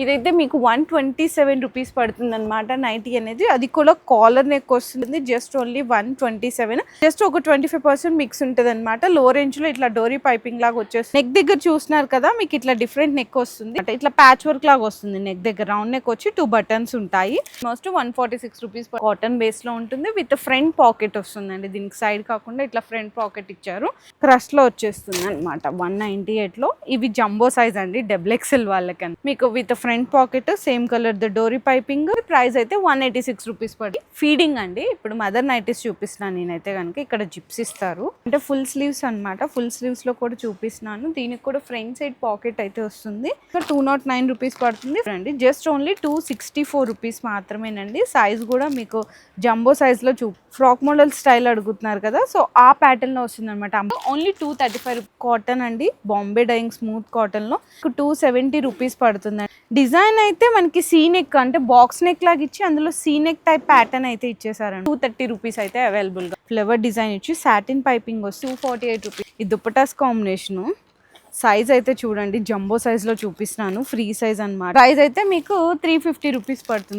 ఇదైతే మీకు 127 రూపీస్ పడుతుంది అనమాట నైటీ అనేది. అది కూడా కాలర్ నెక్ వస్తుంది. Just only 127. జస్ట్ ఒక 25% మిక్స్ ఉంటుంది అనమాట. లో రేంజ్ లో ఇట్లా డోరీ పైపింగ్ లాగా వచ్చేస్తుంది. నెక్ దగ్గర చూస్తున్నారు కదా, మీకు ఇట్లా డిఫరెంట్ నెక్ వస్తుంది. అంటే ఇట్లా ప్యాచ్ వర్క్ లాగా వస్తుంది. నెక్ దగ్గర రౌండ్ నెక్ వచ్చి 2 బటన్స్ ఉంటాయి. ఆల్మోస్ట్ 146 రూపీస్ కాటన్ బేస్ లో ఉంటుంది. విత్ ఫ్రంట్ పాకెట్ వస్తుందండి. దీనికి సైడ్ కాకుండా ఇట్లా ఫ్రంట్ పాకెట్ ఇచ్చారు. క్రష్ లో వచ్చేస్తుంది అనమాట 198 లో. ఇవి జంబో సైజ్ అండి, డబుల్ ఎక్సెల్ వాళ్ళకని. మీకు with front pocket same colour the dory piping. Price అయితే 186 రూపీస్ పడి. ఫీడింగ్ అండి. ఇప్పుడు మదర్ నైటీస్ చూపిస్తున్నాను నేనైతే కనుక. ఇక్కడ జిప్స్ ఇస్తారు, అంటే ఫుల్ స్లీవ్స్ అనమాట. ఫుల్ స్లీవ్స్ లో కూడా చూపిస్తున్నాను. దీనికి కూడా ఫ్రంట్ సైడ్ పాకెట్ అయితే వస్తుంది. 209 రూపీస్ పడుతుంది అండి. జస్ట్ ఓన్లీ 264 రూపీస్ మాత్రమేనండి. సైజ్ కూడా మీకు జంబో సైజ్ లో ఫ్రాక్ మోడల్ స్టైల్ అడుగుతున్నారు కదా, సో ఆ ప్యాటర్న్ లో వస్తుంది అనమాట. ఓన్లీ 235 కాటన్ అండి. బాంబే డైయింగ్ స్మూత్ కాటన్ లో 270 రూపీస్ పడుతుంది. డిజైన్ అయితే మనకి సీ నెక్, అంటే బాక్స్ నెక్ లాగా ఇచ్చి అందులో సీ నెక్ టైప్ ప్యాటర్న్ అయితే ఇచ్చేసారండి. 230 రూపీస్ అయితే అవైలబుల్ గా. ఫ్లవర్ డిజైన్ ఇచ్చి సాటిన్ పైపింగ్ వస్తుంది. 248 రూపీస్. ఈ దుపటాస్ కాంబినేషన్. సైజ్ అయితే చూడండి, జంబో సైజ్ లో చూపిస్తున్నాను. ఫ్రీ సైజ్ అన్నమాట. ప్రైస్ అయితే మీకు 350 రూపీస్ పడుతుంది.